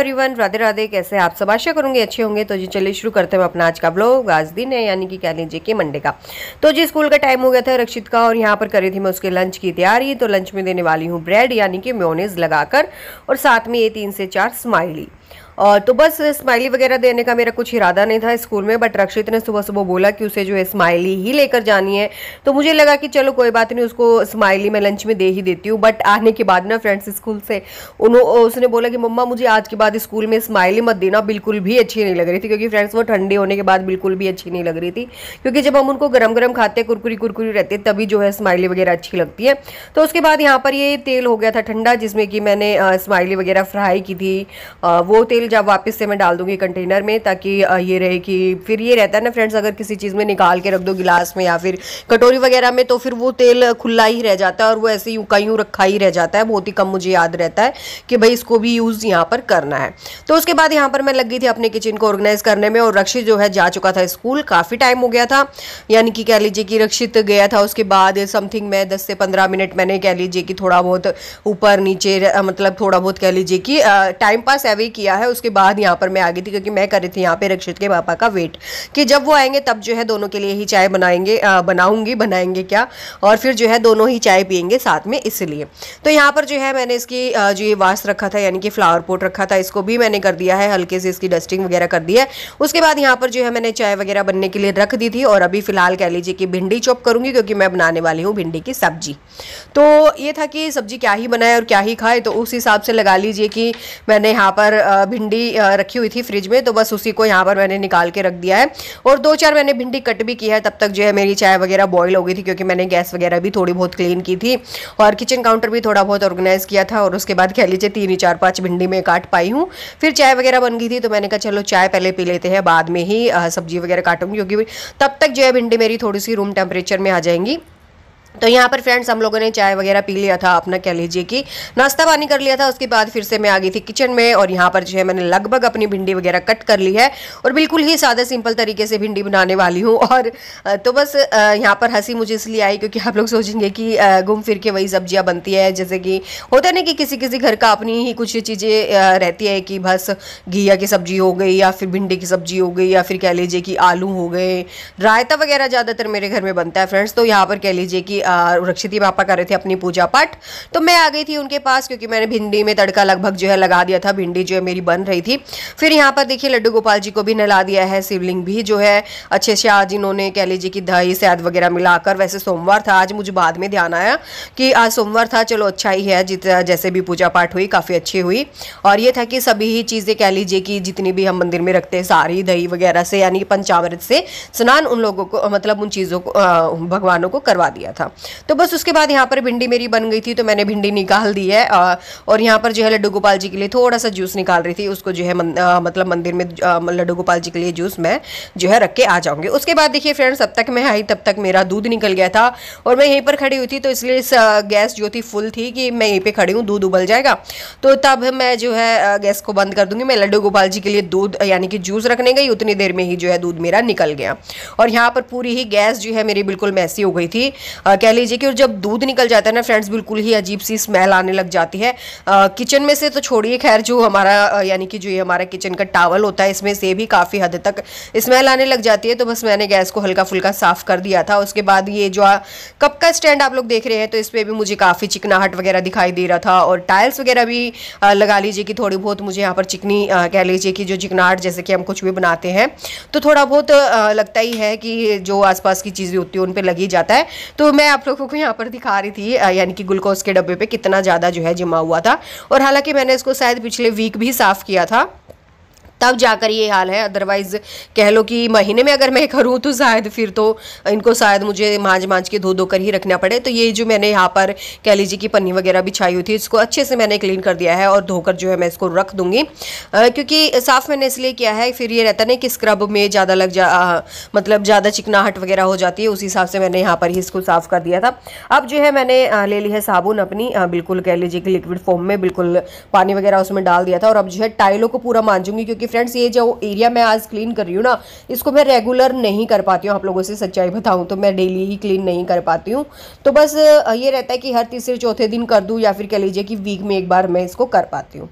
Everyone, Radhe Radhe. कैसे आप सब? आशा करूंगी अच्छे होंगे। तो जी चलिए शुरू करते हैं अपना आज का ब्लॉग। आज दिन है यानी कि कह लीजिए कि मंडे का। तो जी स्कूल का टाइम हो गया था रक्षित का, और यहाँ पर करी थी मैं उसके लंच की तैयारी। तो लंच में देने वाली हूँ ब्रेड यानी कि मेयोनेज़ लगाकर, और साथ में ये 3 से 4 स्माइली। और तो बस स्माइली वगैरह देने का मेरा कुछ इरादा नहीं था स्कूल में, बट रक्षित ने सुबह सुबह बोला कि उसे जो है स्माइली ही लेकर जानी है। तो मुझे लगा कि चलो कोई बात नहीं, उसको स्माइली मैं लंच में दे ही देती हूँ। बट आने के बाद ना फ्रेंड्स स्कूल से उसने बोला कि मम्मा मुझे आज के बाद स्कूल में स्माइली मत देना, बिल्कुल भी अच्छी नहीं लग रही थी। क्योंकि फ्रेंड्स वो ठंडी होने के बाद बिल्कुल भी अच्छी नहीं लग रही थी, क्योंकि जब हम उनको गरम गरम खाते कुरकुरी कुरकुरी रहते तभी जो है स्माइली वगैरह अच्छी लगती है। तो उसके बाद यहाँ पर ये तेल हो गया था ठंडा, जिसमें कि मैंने स्माइली वगैरह फ्राई की थी। वो तेल जब वापस से मैं डाल दूंगी कंटेनर में, ताकि ये रहे कि फिर ये रहता है ना फ्रेंड्स, अगर किसी चीज़ में निकाल के रख दो गिलास में या फिर कटोरी वगैरह में, तो फिर वो तेल खुला ही रह जाता है और वो ऐसे यूं कहीं रखा ही रह जाता है। बहुत ही कम मुझे याद रहता है कि भाई इसको भी यूज़ यहाँ पर करना है। तो उसके बाद यहाँ पर मैं लग गई थी अपने किचन को ऑर्गेनाइज करने में, और रक्षित जो है जा चुका था स्कूल। काफ़ी टाइम हो गया था, यानी कि कह लीजिए कि रक्षित गया था। उसके बाद समथिंग मैं 10 से 15 मिनट मैंने कह लीजिए कि थोड़ा बहुत ऊपर नीचे मतलब थोड़ा बहुत कह लीजिए कि टाइम पास अवे किया है। उसके बाद यहाँ पर मैं आ गई थी, क्योंकि मैं कर रही थी यहाँ पे रक्षित के पापा का वेट कि जब वो आएंगे तब जो है दोनों के लिए ही चाय बनाएंगे क्या, और फिर जो है दोनों ही चाय पियेंगे साथ में, इसलिए। तो यहाँ पर जो है मैंने इसकी जो ये वास रखा था यानी कि फ्लावर पॉट रखा था, इसको भी मैंने कर दिया है, हल्के से इसकी डस्टिंग वगैरह कर दी है। उसके बाद यहाँ पर जो है मैंने चाय वगैरह बनने के लिए रख दी थी, और अभी फिलहाल कह लीजिए कि भिंडी चॉप करूंगी, क्योंकि मैं बनाने वाली हूँ भिंडी की सब्जी। तो ये था कि सब्जी क्या ही बनाए और क्या ही खाए, तो उस हिसाब से लगा लीजिए कि मैंने यहाँ पर भिंडी रखी हुई थी फ्रिज में, तो बस उसी को यहाँ पर मैंने निकाल के रख दिया है। और 2-4 मैंने भिंडी कट भी की है। तब तक जो है मेरी चाय वगैरह बॉईल हो गई थी, क्योंकि मैंने गैस वगैरह भी थोड़ी बहुत क्लीन की थी और किचन काउंटर भी थोड़ा बहुत ऑर्गेनाइज किया था। और उसके बाद कह लीजिए 3 4 5 भिंडी में काट पाई हूँ। फिर चाय वगैरह बन गई थी, तो मैंने कहा चलो चाय पहले पी लेते हैं, बाद में ही सब्जी वगैरह काटूंगी, क्योंकि तब तक जो है भिंडी मेरी थोड़ी सी रूम टेम्परेचर में आ जाएंगी। तो यहाँ पर फ्रेंड्स हम लोगों ने चाय वगैरह पी लिया था, अपना कह लीजिए कि नाश्ता पानी कर लिया था। उसके बाद फिर से मैं आ गई थी किचन में, और यहाँ पर जो है मैंने लगभग अपनी भिंडी वगैरह कट कर ली है, और बिल्कुल ही सादा सिंपल तरीके से भिंडी बनाने वाली हूँ। और तो बस यहाँ पर हंसी मुझे इसलिए आई क्योंकि आप लोग सोचेंगे कि घूम फिर के वही सब्जियाँ बनती है, जैसे कि होता है ना कि किसी किसी घर का अपनी ही कुछ चीज़ें रहती है, कि बस घिया की सब्जी हो गई, या फिर भिंडी की सब्जी हो गई, या फिर कह लीजिए कि आलू हो गए। रायता वगैरह ज़्यादातर मेरे घर में बनता है फ्रेंड्स। तो यहाँ पर कह लीजिए कि रक्षित पापा कर रहे थे अपनी पूजा पाठ, तो मैं आ गई थी उनके पास, क्योंकि मैंने भिंडी में तड़का लगभग जो है लगा दिया था। भिंडी जो है मेरी बन रही थी। फिर यहाँ पर देखिए लड्डू गोपाल जी को भी नहला दिया है, शिवलिंग भी जो है अच्छे से आज इन्होंने कह लीजिए कि दही शहद वगैरह मिलाकर। वैसे सोमवार था आज, मुझे बाद में ध्यान आया कि आज सोमवार था, चलो अच्छा ही है, जैसे भी पूजा पाठ हुई काफ़ी अच्छी हुई। और ये था कि सभी ही चीज़ें कह लीजिए कि जितनी भी हम मंदिर में रखते हैं सारी दही वगैरह से यानी कि पंचामृत से स्नान उन लोगों को मतलब उन चीज़ों को भगवानों को करवा दिया था। तो बस उसके बाद यहाँ पर भिंडी मेरी बन गई थी, तो मैंने भिंडी निकाल दी है। और यहाँ पर जो है लड्डू गोपाल जी के लिए थोड़ा सा जूस निकाल रही थी, उसको जो है मतलब मंदिर में लड्डू गोपाल जी के लिए जूस मैं जो है रख के आ जाऊंगी। उसके बाद देखिए फ्रेंड्स, अब तक मैं आई तब तक मेरा दूध निकल गया था, और मैं यहीं पर खड़ी हुई थी, तो इसलिए गैस जो थी फुल थी कि मैं यहीं पर खड़ी हूँ, दूध उबल जाएगा तो तब मैं जो है गैस को बंद कर दूंगी। मैं लड्डू गोपाल जी के लिए दूध यानी कि जूस रखने गई, उतनी देर में ही जो है दूध मेरा निकल गया। और यहाँ पर पूरी ही गैस जो है मेरी बिल्कुल मैसी हो गई थी, कह लीजिए कि। और जब दूध निकल जाता है ना फ्रेंड्स, बिल्कुल ही अजीब सी स्मेल आने लग जाती है। किचन में से तो छोड़िए, खैर जो हमारा यानी कि जो ये हमारा किचन का टावल होता है, इसमें से भी काफ़ी हद तक स्मेल आने लग जाती है। तो बस मैंने गैस को हल्का फुल्का साफ कर दिया था। उसके बाद ये जो कप का स्टैंड आप लोग देख रहे हैं, तो इस पर भी मुझे काफ़ी चिकनाहट वगैरह दिखाई दे रहा था, और टाइल्स वगैरह भी लगा लीजिए कि थोड़ी बहुत मुझे यहाँ पर चिकनी कह लीजिए कि जो चिकनाहट, जैसे कि हम कुछ भी बनाते हैं तो थोड़ा बहुत लगता ही है कि जो आसपास की चीज़ें होती है उन पर लग ही जाता है। तो मैं आप लोगों को यहाँ पर दिखा रही थी यानी कि ग्लूकोज के डब्बे पे कितना ज़्यादा जो है जमा हुआ था। और हालांकि मैंने इसको शायद पिछले वीक भी साफ़ किया था, तब जाकर ये हाल है। अदरवाइज़ कह लो कि महीने में अगर मैं करूँ तो शायद फिर तो इनको शायद मुझे मांझ के धो कर ही रखना पड़े। तो ये जो मैंने यहाँ पर कह लीजिए कि पन्नी वगैरह बिछाई हुई थी, इसको अच्छे से मैंने क्लीन कर दिया है, और धोकर जो है मैं इसको रख दूँगी, क्योंकि साफ़ मैंने इसलिए किया है, फिर ये रहता नहीं कि स्क्रब में ज़्यादा मतलब ज़्यादा चिकनाहट वगैरह हो जाती है। उस हिसाब से मैंने यहाँ पर ही इसको साफ़ कर दिया था। अब जो है मैंने ले ली है साबुन अपनी, बिल्कुल कह लीजिए कि लिक्विड फॉर्म में, बिल्कुल पानी वगैरह उसमें डाल दिया था। और अब जो है टाइलों को पूरा मांजूंगी, क्योंकि फ्रेंड्स ये जो एरिया मैं आज क्लीन कर रही हूँ ना, इसको मैं रेगुलर नहीं कर पाती हूँ। आप लोगों से सच्चाई बताऊँ तो मैं डेली ही क्लीन नहीं कर पाती हूँ। तो बस ये रहता है कि हर तीसरे चौथे दिन कर दूँ, या फिर कह लीजिए कि वीक में एक बार मैं इसको कर पाती हूँ।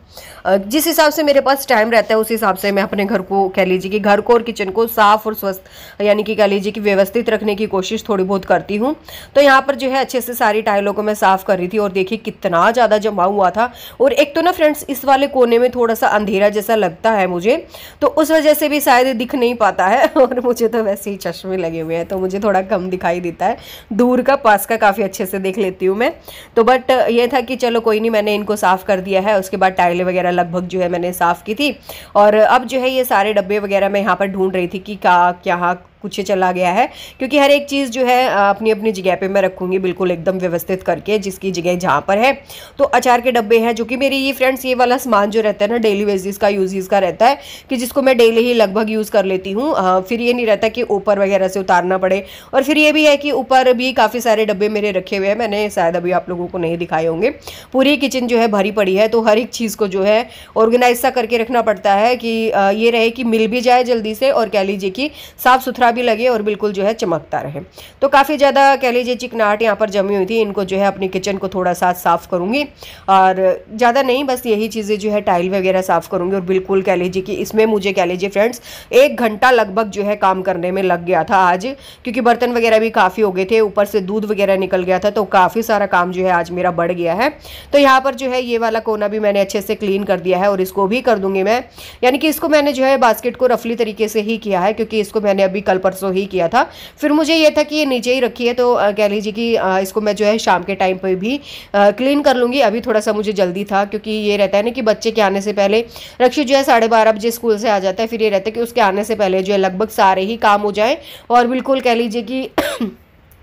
जिस हिसाब से मेरे पास टाइम रहता है उस हिसाब से मैं अपने घर को, कह लीजिए कि घर को और किचन को साफ और स्वस्थ, यानी कि कह लीजिए कि व्यवस्थित रखने की कोशिश थोड़ी बहुत करती हूँ। तो यहाँ पर जो है अच्छे से सारी टाइलों को मैं साफ कर रही थी, और देखिए कितना ज़्यादा जमा हुआ था। और एक तो ना फ्रेंड्स इस वाले कोने में थोड़ा सा अंधेरा जैसा लगता है मुझे, तो उस वजह से भी शायद दिख नहीं पाता है। और मुझे तो वैसे ही चश्मे लगे हुए हैं तो मुझे थोड़ा कम दिखाई देता है, दूर का पास का काफ़ी अच्छे से देख लेती हूँ मैं। तो बट ये था कि चलो कोई नहीं, मैंने इनको साफ़ कर दिया है। उसके बाद टाइलें वगैरह लगभग जो है मैंने साफ़ की थी, और अब जो है ये सारे डब्बे वगैरह मैं यहाँ पर ढूंढ रही थी कि क्या कुछ चला गया है, क्योंकि हर एक चीज़ जो है अपनी अपनी जगह पे मैं रखूँगी बिल्कुल एकदम व्यवस्थित करके, जिसकी जगह जहाँ पर है। तो अचार के डब्बे हैं, जो कि मेरी ये फ्रेंड्स ये वाला सामान जो रहता है ना डेली बेसिस का यूज़ का रहता है, कि जिसको मैं डेली ही लगभग यूज़ कर लेती हूँ। फिर ये नहीं रहता कि ऊपर वगैरह से उतारना पड़े। और फिर ये भी है कि ऊपर भी काफ़ी सारे डब्बे मेरे रखे हुए हैं, मैंने शायद अभी आप लोगों को नहीं दिखाए होंगे। पूरी किचन जो है भरी पड़ी है, तो हर एक चीज़ को जो है ऑर्गेनाइज सा करके रखना पड़ता है कि ये रहे कि मिल भी जाए जल्दी से, और कह लीजिए कि साफ़ सुथरा भी लगे और बिल्कुल जो है चमकता रहे। तो काफ़ी ज़्यादा कह लीजिए चिकनाहट यहाँ पर जमी हुई थी, इनको जो है अपनी किचन को थोड़ा सा साफ़ करूँगी, और ज़्यादा नहीं बस यही चीज़ें जो है टाइल वगैरह साफ़ करूँगी। और बिल्कुल कह लीजिए कि इसमें मुझे कह लीजिए फ्रेंड्स 1 घंटा लगभग जो है काम करने में लग गया था आज, क्योंकि बर्तन वगैरह भी काफ़ी हो गए थे, ऊपर से दूध वगैरह निकल गया था, तो काफ़ी सारा काम जो है आज मेरा बढ़ गया है। तो यहाँ पर जो है ये वाला कोना भी मैंने अच्छे से क्लीन कर दिया है, और इसको भी कर दूँगी मैं, यानी कि इसको मैंने जो है बास्केट को रफली तरीके से ही किया है, क्योंकि इसको मैंने अभी कल परसों ही किया था। फिर मुझे ये था कि ये नीचे ही रखी है, तो कह लीजिए कि इसको मैं जो है शाम के टाइम पे भी क्लीन कर लूँगी। अभी थोड़ा सा मुझे जल्दी था, क्योंकि ये रहता है ना कि बच्चे के आने से पहले, रक्षित जो है 12:30 बजे स्कूल से आ जाता है, फिर ये रहता है कि उसके आने से पहले जो है लगभग सारे ही काम हो जाए, और बिल्कुल कह लीजिए कि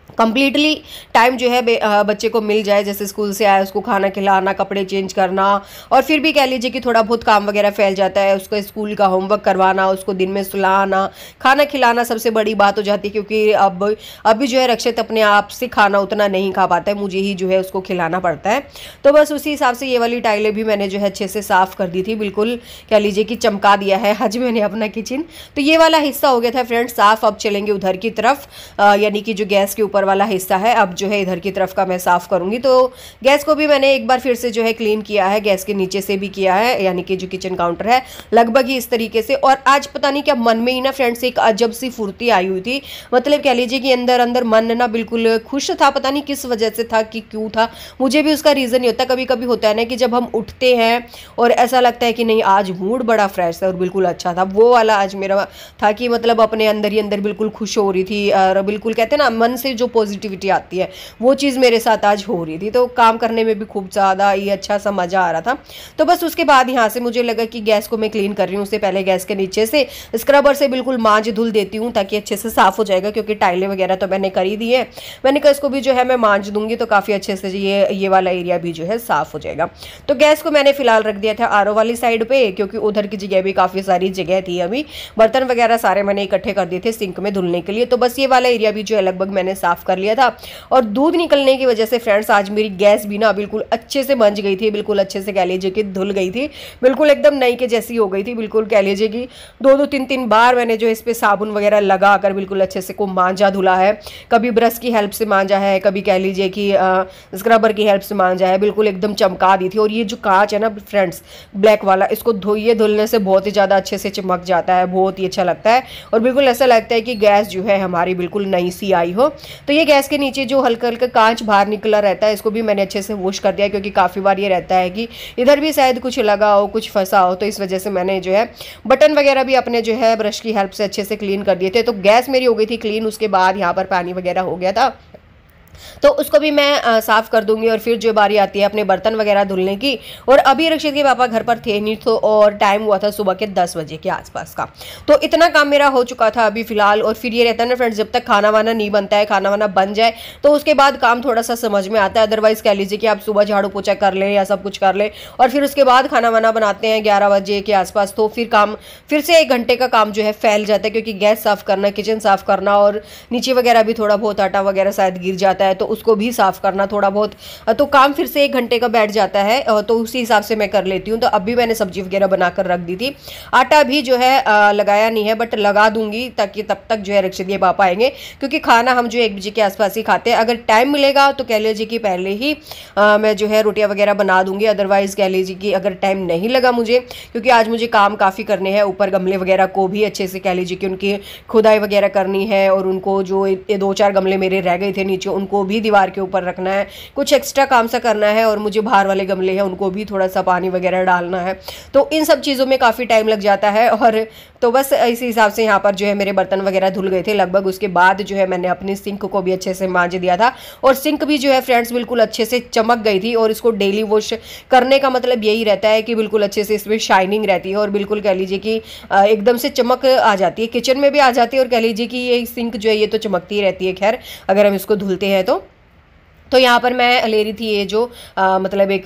कंप्लीटली टाइम जो है बच्चे को मिल जाए। जैसे स्कूल से आया उसको खाना खिलाना, कपड़े चेंज करना, और फिर भी कह लीजिए कि थोड़ा बहुत काम वगैरह फैल जाता है, उसको स्कूल का होमवर्क करवाना, उसको दिन में सुलाना, खाना खिलाना सबसे बड़ी बात हो जाती है, क्योंकि अभी जो है रक्षित अपने आप से खाना उतना नहीं खा पाता है, मुझे ही जो है उसको खिलाना पड़ता है। तो बस उसी हिसाब से ये वाली टाइलें भी मैंने जो है अच्छे से साफ़ कर दी थी, बिल्कुल कह लीजिए कि चमका दिया है आज मैंने अपना किचन। तो ये वाला हिस्सा हो गया था फ्रेंड्स साफ़। अब चलेंगे उधर की तरफ, यानी कि जो गैस के ऊपर वाला हिस्सा है, अब जो है इधर की तरफ का मैं साफ़ करूंगी। तो गैस को भी मैंने एक बार फिर से जो है क्लीन किया है, गैस के नीचे से भी किया है, यानी कि जो किचन काउंटर है लगभग ही इस तरीके से। और आज पता नहीं क्या मन में ही ना फ्रेंड्स एक अजब सी फुर्ती आई हुई थी, मतलब कह लीजिए कि अंदर अंदर मन ना बिल्कुल खुश था, पता नहीं किस वजह से था कि क्यों था, मुझे भी उसका रीज़न नहीं होता। कभी कभी होता है ना कि जब हम उठते हैं और ऐसा लगता है कि नहीं आज मूड बड़ा फ्रेश है और बिल्कुल अच्छा था, वो वाला आज मेरा था कि मतलब अपने अंदर ही अंदर बिल्कुल खुश हो रही थी, और बिल्कुल कहते हैं ना मन से जो पॉजिटिविटी आती है वो चीज़ मेरे साथ आज हो रही थी। तो काम करने में भी खूब ज़्यादा ये अच्छा सा मज़ा आ रहा था। तो बस उसके बाद यहाँ से मुझे लगा कि गैस को मैं क्लीन कर रही हूँ, उससे पहले गैस के नीचे से स्क्रबर से बिल्कुल मांझ धुल देती हूँ, ताकि अच्छे से साफ़ हो जाएगा, क्योंकि टाइलें वगैरह तो मैंने कर ही दी है। मैंने कहा इसको भी जो है मैं मांझ दूंगी तो काफ़ी अच्छे से ये वाला एरिया भी जो है साफ़ हो जाएगा। तो गैस को मैंने फिलहाल रख दिया था आरओ वाली साइड पे, क्योंकि उधर की जगह भी काफ़ी सारी जगह थी, अभी बर्तन वगैरह सारे मैंने इकट्ठे कर दिए थे सिंक में धुलने के लिए। तो बस ये वाला एरिया भी जो है लगभग मैंने साफ़ कर लिया था। और दूध निकलने की वजह से फ्रेंड्स आज मेरी गैस भी ना बिल्कुल अच्छे से मंज गई थी, बिल्कुल अच्छे से कह लीजिए कि धुल गई थी, बिल्कुल एकदम नई के जैसी हो गई थी। बिल्कुल कह लीजिए कि 2-3 बार मैंने जो इस पर साबुन वगैरह लगा कर बिल्कुल अच्छे से को मांझा धुला है, कभी ब्रश की हेल्प से मांझा है, कभी कह लीजिए कि स्क्रबर की हेल्प से मांझा है, बिल्कुल एकदम चमका दी थी। और ये जो कांच है ना फ्रेंड्स ब्लैक वाला, इसको धुलने से बहुत ही ज़्यादा अच्छे से चमक जाता है, बहुत ही अच्छा लगता है, और बिल्कुल ऐसा लगता है कि गैस जो है हमारी बिल्कुल नई सी आई हो। तो ये गैस के नीचे जो हल्का हल्का कांच बाहर निकला रहता है, इसको भी मैंने अच्छे से वॉश कर दिया, क्योंकि काफ़ी बार ये रहता है कि इधर भी शायद कुछ लगा हो, कुछ फंसा हो, तो इस वजह से मैंने जो है बटन वगैरह भी अपने जो है ब्रश की हेल्प से अच्छे से क्लीन कर दिए थे। तो गैस मेरी हो गई थी क्लीन, उसके बाद यहाँ पर पानी वगैरह हो गया था, तो उसको भी मैं साफ़ कर दूंगी। और फिर जो बारी आती है अपने बर्तन वगैरह धुलने की, और अभी रक्षित के पापा घर पर थे नहीं, तो और टाइम हुआ था सुबह के 10 बजे के आसपास का, तो इतना काम मेरा हो चुका था अभी फ़िलहाल। और फिर ये रहता है ना फ्रेंड्स, जब तक खाना वाना नहीं बनता है, खाना वाना बन जाए तो उसके बाद काम थोड़ा सा समझ में आता है। अदरवाइज़ कह लीजिए कि आप सुबह झाड़ू पोछा कर ले या सब कुछ कर ले, और फिर उसके बाद खाना वाना बनाते हैं 11 बजे के आसपास, तो फिर काम फिर से 1 घंटे का काम जो है फैल जाता है, क्योंकि गैस साफ़ करना, किचन साफ़ करना, और नीचे वगैरह भी थोड़ा बहुत आटा वगैरह शायद गिर जाता जाता है तो उसको भी साफ़ करना थोड़ा बहुत, तो काम फिर से 1 घंटे का बैठ जाता है, तो उसी हिसाब से मैं कर लेती हूँ। तो अभी मैंने सब्जी वगैरह बनाकर रख दी थी, आटा भी जो है लगाया नहीं है, बट लगा दूंगी ताकि तब तक जो है रक्षित के पापा आएंगे, क्योंकि खाना हम जो 1 बजे के आसपास ही खाते हैं। अगर टाइम मिलेगा तो कह लीजिए कि पहले ही मैं जो है रोटियां वगैरह बना दूंगी, अदरवाइज़ कह लीजिए कि अगर टाइम नहीं लगा मुझे, क्योंकि आज मुझे काम काफ़ी करने हैं, ऊपर गमले वगैरह को भी अच्छे से कह लीजिए कि उनकी खुदाई वगैरह करनी है, और उनको जो 2-4 गमले मेरे रह गए थे नीचे उनको भी दीवार के ऊपर रखना है, कुछ एक्स्ट्रा काम सा करना है, और मुझे बाहर वाले गमले हैं उनको भी थोड़ा सा पानी वगैरह डालना है। तो इन सब चीज़ों में काफ़ी टाइम लग जाता है। और तो बस इसी हिसाब से यहाँ पर जो है मेरे बर्तन वगैरह धुल गए थे लगभग। उसके बाद जो है मैंने अपनी सिंक को भी अच्छे से मांज दिया था, और सिंक भी जो है फ्रेंड्स बिल्कुल अच्छे से चमक गई थी। और इसको डेली वॉश करने का मतलब यही रहता है कि बिल्कुल अच्छे से इसमें शाइनिंग रहती है, और बिल्कुल कह लीजिए कि एकदम से चमक आ जाती है, किचन में भी आ जाती है, और कह लीजिए कि ये सिंक जो है ये तो चमकती ही रहती है खैर अगर हम इसको धुलते हैं तो यहाँ पर मैं ले रही थी ये जो मतलब एक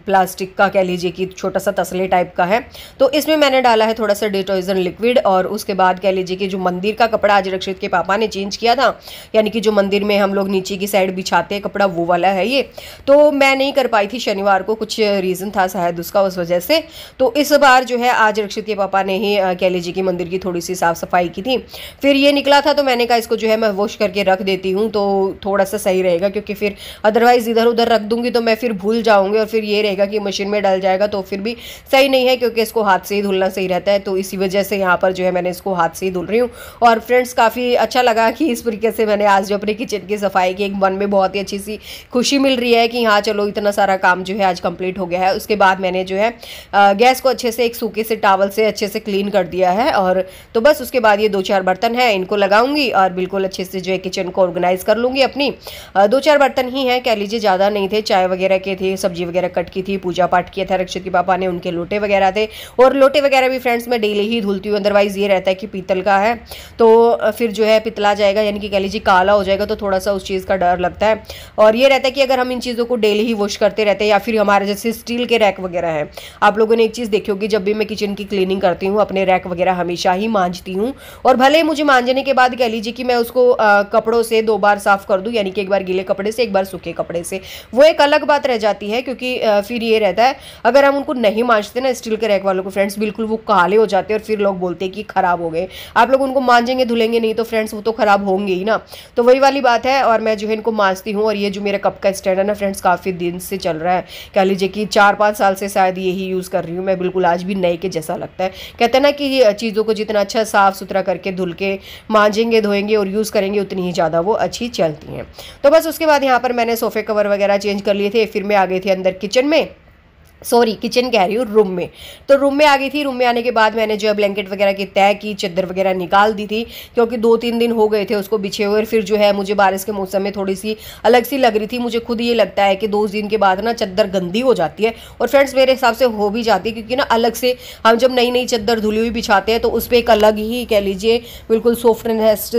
प्लास्टिक का कह लीजिए कि छोटा सा तसले टाइप का है, तो इसमें मैंने डाला है थोड़ा सा डिटर्जेंट लिक्विड। और उसके बाद कह लीजिए कि जो मंदिर का कपड़ा आज रक्षित के पापा ने चेंज किया था, यानी कि जो मंदिर में हम लोग नीचे की साइड बिछाते हैं कपड़ा, वो वाला है ये। तो मैं नहीं कर पाई थी शनिवार को, कुछ रीज़न था शायद उसका, उस वजह से। तो इस बार जो है आज रक्षित के पापा ने ही कह लीजिए कि मंदिर की थोड़ी सी साफ़ सफाई की थी। फिर ये निकला था तो मैंने कहा इसको जो है मैं वॉश करके रख देती हूँ, तो थोड़ा सा सही रहेगा, क्योंकि फिर अदरवाइज इधर उधर रख दूंगी तो मैं फिर भूल जाऊंगी, और फिर ये रहेगा कि मशीन में डल जाएगा, तो फिर भी सही नहीं है, क्योंकि इसको हाथ से ही धुलना सही रहता है। तो इसी वजह से यहाँ पर जो है मैंने इसको हाथ से ही धुल रही हूँ। और फ्रेंड्स काफ़ी अच्छा लगा कि इस तरीके से मैंने आज जो अपने किचन की सफाई की, एक मन में बहुत ही अच्छी सी खुशी मिल रही है कि हाँ चलो इतना सारा काम जो है आज कंप्लीट हो गया है। उसके बाद मैंने जो है गैस को अच्छे से एक सूखे से टावल से अच्छे से क्लीन कर दिया है। और तो बस उसके बाद ये 2-4 बर्तन हैं, इनको लगाऊंगी और बिल्कुल अच्छे से जो है किचन को ऑर्गेनाइज कर लूँगी अपनी। 2-4 बर्तन ही हैं कह लीजिए, ज़्यादा नहीं थे, चाय वगैरह के थे, सब्जी वगैरह कट की थी, पूजा पाठ किया था रक्षित के पापा ने, उनके लोटे वगैरह थे। और लोटे वगैरह भी फ्रेंड्स मैं डेली ही धुलती हूँ, अदरवाइज़ ये रहता है कि पीतल का है तो फिर जो है पितला जाएगा, यानी कि कह लीजिए काला हो जाएगा, तो थोड़ा सा उस चीज़ का डर लगता है। और ये रहता है कि अगर हम इन चीज़ों को डेली ही वॉश करते रहते हैं, या फिर हमारे जैसे स्टील के रैक वगैरह हैं, आप लोगों ने एक चीज़ देखी होगी, जब भी मैं किचन की क्लीनिंग करती हूँ अपने रैक वगैरह हमेशा ही मांजती हूँ। और भले ही मुझे मांजने के बाद कह लीजिए कि मैं उसको कपड़ों से 2 बार साफ़ कर दूँ, यानी कि एक बार गीले कपड़े से, एक बार सूखे कपड़े से, वो एक अलग बात रह जाती है। क्योंकि फिर ये रहता है अगर हम उनको नहीं मांजते ना स्टील के रैक वालों को फ्रेंड्स, बिल्कुल वो काले हो जाते हैं, और फिर लोग बोलते हैं कि खराब हो गए। आप लोग उनको मांजेंगे धुलेंगे नहीं तो फ्रेंड्स वो तो खराब होंगे ही ना, तो वही वाली बात है। और मैं जो है इनको मांजती हूँ। और ये जो मेरा कप का स्टैंड है ना फ्रेंड्स, काफ़ी दिन से चल रहा है, कह लीजिए कि 4-5 साल से शायद यही यूज़ कर रही हूँ मैं, बिल्कुल आज भी नए के जैसा लगता है। कहते हैं ना कि चीज़ों को जितना अच्छा साफ़ सुथरा करके धुल के मांजेंगे धोएंगे और यूज़ करेंगे उतनी ही ज़्यादा वो अच्छी चलती हैं। तो बस उसके बाद यहाँ पर मैंने सोफ़े कवर वगैरह चेंज कर लिए थे। फिर मैं आ गई थी अंदर किचन में, सॉरी किचन कह रही हूँ, रूम में। तो रूम में आ गई थी। रूम में आने के बाद मैंने जो है ब्लैंकेट वगैरह की तय की, चादर वगैरह निकाल दी थी, क्योंकि 2-3 दिन हो गए थे उसको बिछे हुए। फिर जो है मुझे बारिश के मौसम में थोड़ी सी अलग सी लग रही थी। मुझे खुद ये लगता है कि 2 दिन के बाद ना चादर गंदी हो जाती है, और फ्रेंड्स मेरे हिसाब से हो भी जाती है, क्योंकि ना अलग से हम जब नई नई चादर धुली हुई बिछाते हैं तो उस पर एक अलग ही कह लीजिए बिल्कुल सॉफ्टनेस,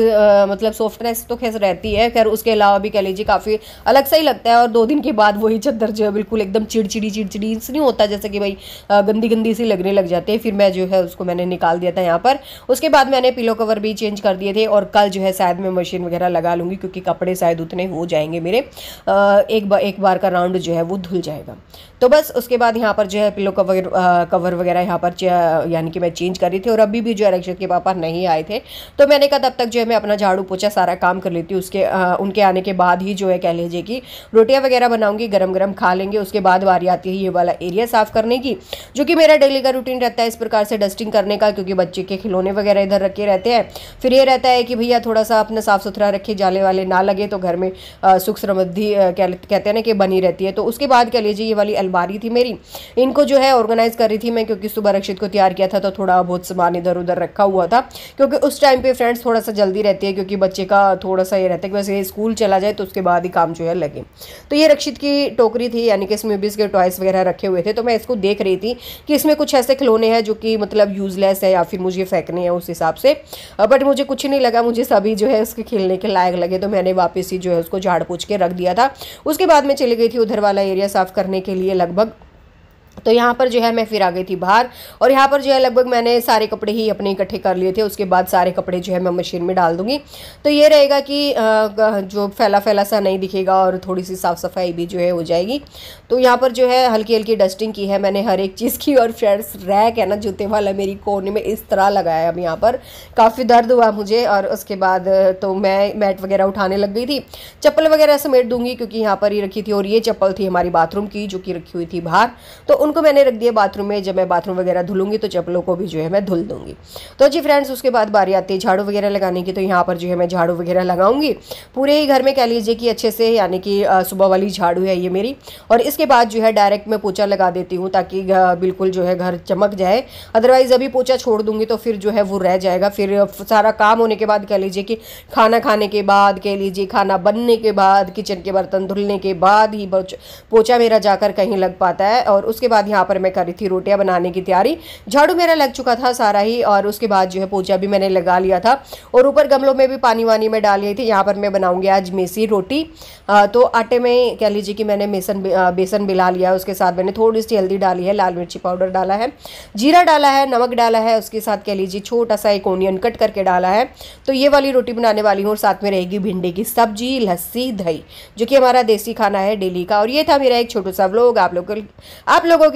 मतलब सॉफ्टनेस तो खैर रहती है, खैर उसके अलावा भी कह लीजिए काफ़ी अलग सा ही लगता है। और 2 दिन के बाद वही चादर जो है बिल्कुल एकदम चिड़चिड़ी नहीं होता, जैसे कि गंदी गंदी सी लगने लग जाते हैं। फिर मैं जो है उसको मैंने निकाल दिया था यहाँ पर। उसके बाद मैंने पिलो कवर भी चेंज कर दिए थे, और कल जो है शायद मैं मशीन वगैरह लगा लूँगी, क्योंकि कपड़े शायद उतने हो जाएंगे मेरे, एक बार का राउंड जो है वो धुल जाएगा। तो बस उसके बाद यहाँ पर जो है पिलो कवर वगैरह यहाँ पर यानी कि मैं चेंज कर रही थी। और अभी भी जो है रक्षित के पापा नहीं आए थे, तो मैंने कहा तब तक जो है मैं अपना झाड़ू पोछा सारा काम कर लेती हूँ। उनके आने के बाद ही जो है कह लीजिए कि रोटियाँ वगैरह बनाऊँगी, गरम गरम खा लेंगे। उसके बाद बारी आती है ये वाला एरिया साफ़ करने की, जो कि मेरा डेली का रूटीन रहता है इस प्रकार से डस्टिंग करने का, क्योंकि बच्चे के खिलौने वगैरह इधर रखे रहते हैं। फिर ये रहता है कि भैया थोड़ा सा अपना साफ़ सुथरा रखे, जाले वाले ना लगे, तो घर में सुख समृद्धि कहते हैं ना कि बनी रहती है। तो उसके बाद कह लीजिए ये वाली अलमारी थी मेरी, इनको जो है ऑर्गेनाइज कर रही थी मैं, क्योंकि सुबह रक्षित को तैयार किया था तो थोड़ा बहुत सामान इधर उधर रखा हुआ था, क्योंकि उस टाइम पे फ्रेंड्स थोड़ा सा जल्दी रहती है, क्योंकि बच्चे का थोड़ा सा ये रहता है कि वैसे स्कूल चला जाए तो उसके बाद ही काम जो है लगे। तो ये रक्षित की टोकरी थी, यानी कि इसमें भी इसके टॉयस वगैरह रखे हुए थे। तो मैं इसको देख रही थी कि इसमें कुछ ऐसे खिलौने हैं जो कि मतलब यूजलेस है, या फिर मुझे फेंकने हैं उस हिसाब से, बट मुझे कुछ नहीं लगा, मुझे सभी जो है उसके खेलने के लायक लगे। तो मैंने वापस ही जो है उसको झाड़ पोंछ के रख दिया था। उसके बाद मैं चली गई थी उधर वाला एरिया साफ़ करने के लिए। लगभग तो यहाँ पर जो है मैं फिर आ गई थी बाहर, और यहाँ पर जो है लगभग मैंने सारे कपड़े ही अपने इकट्ठे कर लिए थे। उसके बाद सारे कपड़े जो है मैं मशीन में डाल दूँगी, तो ये रहेगा कि जो फैला फैला सा नहीं दिखेगा और थोड़ी सी साफ़ सफाई भी जो है हो जाएगी। तो यहाँ पर जो है हल्की हल्की डस्टिंग की है मैंने हर एक चीज़ की। और फ्रेंड्स, रैक है ना जूते वाला मेरी कोने में इस तरह लगाया। अब यहाँ पर काफ़ी दर्द हुआ मुझे, और उसके बाद तो मैं मैट वगैरह उठाने लग गई थी। चप्पल वगैरह समेट दूंगी क्योंकि यहाँ पर ही रखी थी, और ये चप्पल थी हमारी बाथरूम की जो कि रखी हुई थी बाहर, तो उनको मैंने रख दिया बाथरूम में। जब मैं बाथरूम वगैरह धुलूंगी तो चप्पलों को भी जो है मैं धुल दूंगी। तो जी फ्रेंड्स, उसके बाद बारी आती है झाड़ू वगैरह लगाने की। तो यहाँ पर जो है मैं झाड़ू वगैरह लगाऊंगी पूरे ही घर में, कह लीजिए कि अच्छे से, यानी कि सुबह वाली झाड़ू है ये मेरी। और इसके बाद जो है डायरेक्ट मैं पोछा लगा देती हूँ ताकि बिल्कुल जो है घर चमक जाए। अदरवाइज अभी पोछा छोड़ दूंगी तो फिर जो है वो रह जाएगा। फिर सारा काम होने के बाद, कह लीजिए कि खाना खाने के बाद, कह लीजिए खाना बनने के बाद, किचन के बर्तन धुलने के बाद ही पोछा मेरा जाकर कहीं लग पाता है। और उसके बाद यहाँ पर मैं कर रही थी रोटियां बनाने की तैयारी। झाड़ू मेरा लग चुका था सारा ही, और उसके बाद जो है पोछा भी मैंने लगा लिया था, और ऊपर गमलों में भी पानी वानी में डाल रही थी। यहाँ पर मैं बनाऊंगी आज मेसी रोटी। तो आटे में कह लीजिए कि मैंने बेसन मिला लिया, उसके साथ मैंने थोड़ी सी हल्दी डाली है, लाल मिर्ची पाउडर डाला है, जीरा डाला है, नमक डाला है, उसके साथ कह लीजिए छोटा सा एक ओनियन कट करके डाला है। तो ये वाली रोटी बनाने वाली हूँ, और साथ में रहेगी भिंडी की सब्जी, लस्सी, दही, जो कि हमारा देसी खाना है डेली का। और ये था मेरा एक छोटा सा व्लॉग आप लोगों